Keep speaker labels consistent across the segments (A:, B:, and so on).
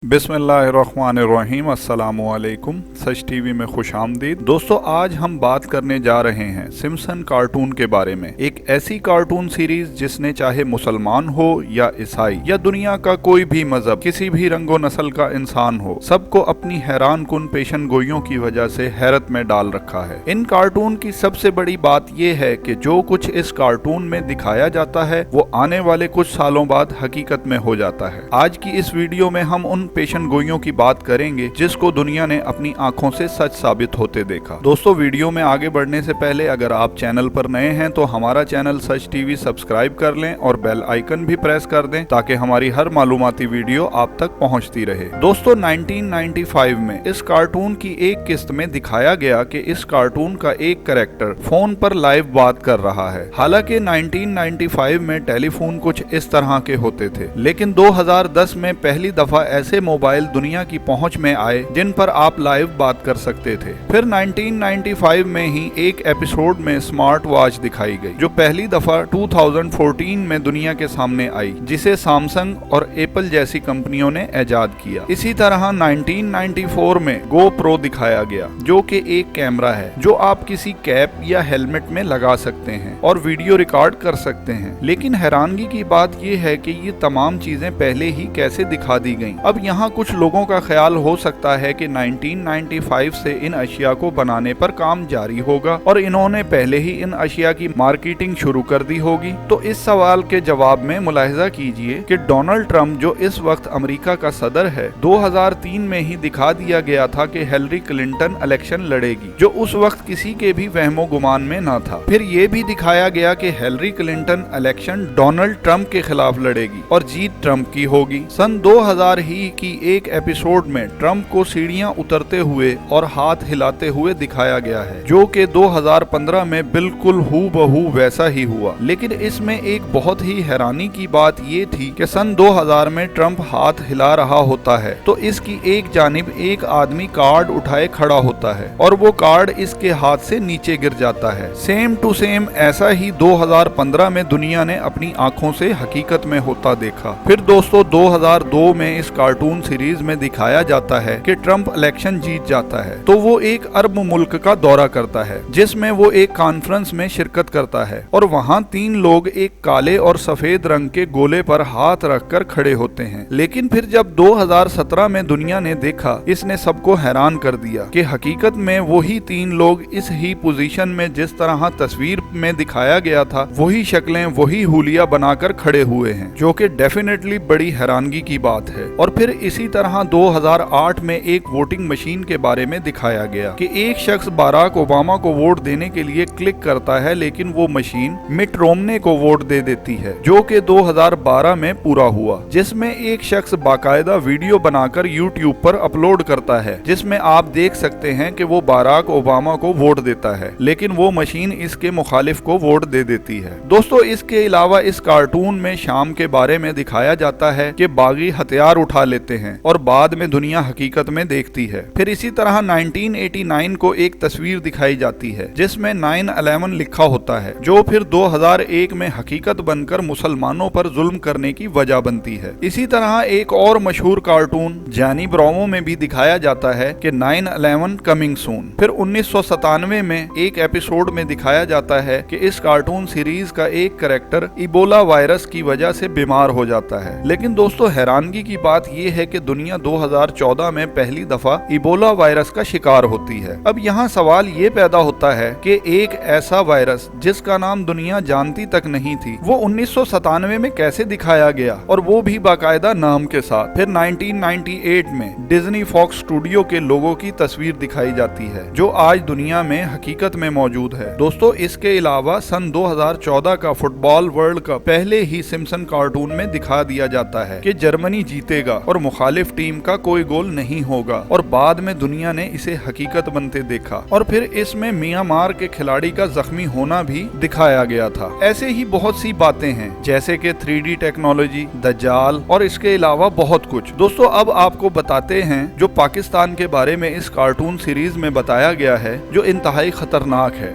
A: बिस्मिल्लाहिर्रहमानिर्रहीम अस्सलामुअलैकुम। सच टीवी में खुश आमदीद। दोस्तों, आज हम बात करने जा रहे हैं सिम्पसन कार्टून के बारे में। एक ऐसी कार्टून सीरीज जिसने चाहे मुसलमान हो या ईसाई या दुनिया का कोई भी मजहब, किसी भी रंगो नस्ल का इंसान हो, सबको अपनी हैरान कुन पेशन गोइयों की वजह से हैरत में डाल रखा है। इन कार्टून की सबसे बड़ी बात यह है कि जो कुछ इस कार्टून में दिखाया जाता है वो आने वाले कुछ सालों बाद हकीकत में हो जाता है। आज की इस वीडियो में हम उन पेशन गोइयों की बात करेंगे जिसको दुनिया ने अपनी आंखों से सच साबित होते देखा। दोस्तों, वीडियो में आगे बढ़ने से पहले अगर आप चैनल पर नए हैं तो हमारा चैनल सच टीवी सब्सक्राइब कर लें और बेल आइकन भी प्रेस कर दें ताकि हमारी हर मालूमाती वीडियो आप तक पहुंचती रहे। दोस्तों, 1995 में इस कार्टून की एक किस्त में दिखाया गया कि इस कार्टून का एक कैरेक्टर फोन पर लाइव बात कर रहा है। हालांकि 1995 में टेलीफोन कुछ इस तरह के होते थे, लेकिन 2010 में पहली दफा ऐसे मोबाइल दुनिया की पहुंच में आए जिन पर आप लाइव बात कर सकते थे। फिर 1995 में ही एक एपिसोड में स्मार्ट वॉच दिखाई गई जो पहली दफा 2014 में दुनिया के सामने आई, जिसे सैमसंग और एप्पल जैसी कंपनियों ने इजाद किया। इसी तरह 1994 में गो प्रो दिखाया गया जो कि एक कैमरा है जो आप किसी कैप या हेलमेट में लगा सकते हैं और वीडियो रिकॉर्ड कर सकते हैं। लेकिन हैरानगी की बात यह है कि ये तमाम चीजें पहले ही कैसे दिखा दी गईं। अब यहाँ कुछ लोगों का ख्याल हो सकता है कि 1995 से इन अशिया को बनाने पर काम जारी होगा और इन्होंने पहले ही इन अशिया की मार्केटिंग शुरू कर दी होगी। तो इस सवाल के जवाब में मुलाहिजा कीजिए कि डोनाल्ड ट्रंप जो इस वक्त अमेरिका का सदर है, 2003 में ही दिखा दिया गया था कि हिलरी क्लिंटन इलेक्शन लड़ेगी, जो उस वक्त किसी के भी वहमो गुमान में न था। फिर ये भी दिखाया गया कि Hillary Clinton election Donald Trump के खिलाफ लड़ेगी और जीत ट्रंप की होगी। सन 2000 ही की एक एपिसोड में ट्रंप को सीढ़ियां उतरते हुए और हाथ हिलाते हुए दिखाया गया है, जो कि 2015 में बिल्कुल हूबहू वैसा ही हुआ। लेकिन इसमें एक बहुत ही हैरानी की बात ये थी कि सन 2000 में ट्रंप हाथ हिला रहा होता है तो इसकी एक जानिब एक आदमी कार्ड उठाए खड़ा होता है और वो कार्ड इसके हाथ से नीचे गिर जाता है। सेम टू सेम ऐसा ही 2015 में दुनिया ने अपनी आंखों से हकीकत में होता देखा। फिर दोस्तों, 2002 में इस कार्टून सीरीज में दिखाया जाता है कि ट्रंप इलेक्शन जीत जाता है तो वो एक अरब मुल्क का दौरा करता है जिसमें वो एक कॉन्फ्रेंस में शिरकत करता है और वहाँ 3 लोग एक काले और सफेद रंग के गोले पर हाथ रखकर खड़े होते हैं। लेकिन फिर जब 2017 में दुनिया ने देखा, इसने सबको हैरान कर दिया कि हकीकत में वही 3 लोग इस ही पोजीशन में जिस तरह तस्वीर में दिखाया गया था वही शक्लें वही हुलिया बनाकर खड़े हुए हैं, जो कि डेफिनेटली बड़ी हैरानगी की बात है। और फिर इसी तरह 2008 में एक वोटिंग मशीन के बारे में दिखाया गया कि एक शख्स बाराक ओबामा को वोट देने के लिए क्लिक करता है लेकिन वो मशीन मिट रोमने को वोट दे देती है, जो कि 2012 में पूरा हुआ, जिसमें एक शख्स बाकायदा वीडियो बनाकर यूट्यूब पर अपलोड करता है जिसमें आप देख सकते हैं कि वो बाराक ओबामा को वोट देता है लेकिन वो मशीन इसके मुखालिफ को वोट दे देती है। दोस्तों, इसके अलावा इस कार्टून में शाम के बारे में दिखाया जाता है कि बागी हथियार उठा लेते हैं और बाद में दुनिया हकीकत में देखती है। फिर इसी तरह 1989 को एक तस्वीर दिखाई जाती है जिसमें 9/11 लिखा होता है, जो फिर 2001 में हकीकत बनकर मुसलमानों पर जुल्म करने की वजह बनती है। इसी तरह एक और मशहूर कार्टून जॉनी ब्रावो में भी दिखाया जाता है कि 9/11 कमिंग सून। फिर 1997 में एक एपिसोड में दिखाया जाता है कि इस कार्टून सीरीज का एक कैरेक्टर इबोला वायरस की वजह से बीमार हो जाता है। लेकिन दोस्तों, हैरानगी की बात यह है कि दुनिया 2014 में पहली दफा इबोला वायरस का शिकार होती है। अब यहाँ सवाल ये पैदा होता है कि एक ऐसा वायरस जिसका नाम दुनिया जानती तक नहीं थी वो 1997 में कैसे दिखाया गया, और वो भी बाकायदा नाम के साथ। फिर 1998 में डिज्नी फॉक्स स्टूडियो के लोगों की तस्वीर दिखाई जाती है जो आज दुनिया में हकीकत में मौजूद है। दोस्तों, इसके अलावा सन 2014 का फुटबॉल वर्ल्ड कप पहले ही सिम्पसन कार्टून में दिखा दिया जाता है कि जर्मनी जीतेगा और मुखालिफ टीम का कोई गोल नहीं होगा, और बाद में दुनिया ने इसे हकीकत बनते देखा। और फिर इसमें म्यांमार के खिलाड़ी का जख्मी होना भी दिखाया गया था। ऐसे ही बहुत सी बातें हैं जैसे कि 3D टेक्नोलॉजी, दज्जाल और इसके अलावा बहुत कुछ। दोस्तों, अब आपको बताते हैं जो पाकिस्तान के बारे में इस कार्टून सीरीज में बताया गया है जो इंतहाई खतरनाक है।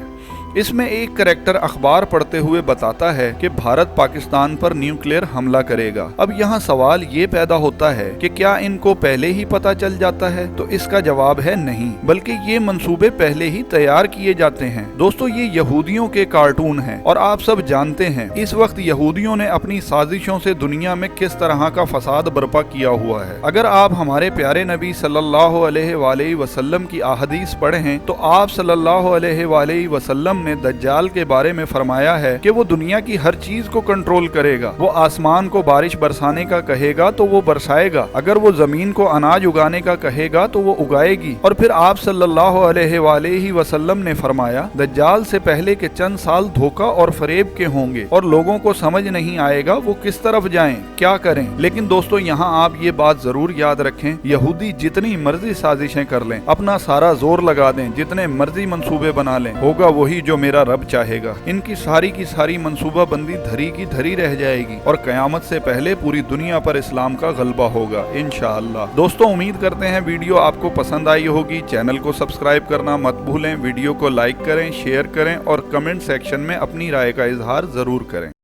A: इसमें एक कैरेक्टर अखबार पढ़ते हुए बताता है कि भारत पाकिस्तान पर न्यूक्लियर हमला करेगा। अब यहाँ सवाल ये पैदा होता है कि क्या इनको पहले ही पता चल जाता है? तो इसका जवाब है नहीं, बल्कि ये मंसूबे पहले ही तैयार किए जाते हैं। दोस्तों, ये यहूदियों के कार्टून हैं और आप सब जानते हैं इस वक्त यहूदियों ने अपनी साजिशों से दुनिया में किस तरह का फसाद बर्पा किया हुआ है। अगर आप हमारे प्यारे नबी सल्लल्लाहु अलैहि वसल्लम की अहादीस पढ़े हैं तो आप सल्लल्लाहु अलैहि वसल्लम ने दज्जाल के बारे में फरमाया है कि वो दुनिया की हर चीज को कंट्रोल करेगा। वो आसमान को बारिश बरसाने का कहेगा तो वो बरसाएगा, अगर वो जमीन को अनाज उगाने का कहेगा तो वो उगाएगी। और फिर आप सल्लल्लाहु अलैहि वसल्लम ने फरमाया दज्जाल से पहले के चंद साल धोखा और फरेब के होंगे और लोगों को समझ नहीं आएगा वो किस तरफ जाएं, क्या करें। लेकिन दोस्तों, यहाँ आप ये बात जरूर याद रखें, यहूदी जितनी मर्जी साजिशें कर लें, अपना सारा जोर लगा दें, जितने मर्जी मंसूबे बना लें, होगा वही जो मेरा रब चाहेगा। इनकी सारी की सारी मंसूबा बंदी धरी की धरी रह जाएगी और कयामत से पहले पूरी दुनिया पर इस्लाम का गलबा होगा इंशाअल्लाह। दोस्तों, उम्मीद करते हैं वीडियो आपको पसंद आई होगी। चैनल को सब्सक्राइब करना मत भूलें, वीडियो को लाइक करें, शेयर करें और कमेंट सेक्शन में अपनी राय का इजहार जरूर करें।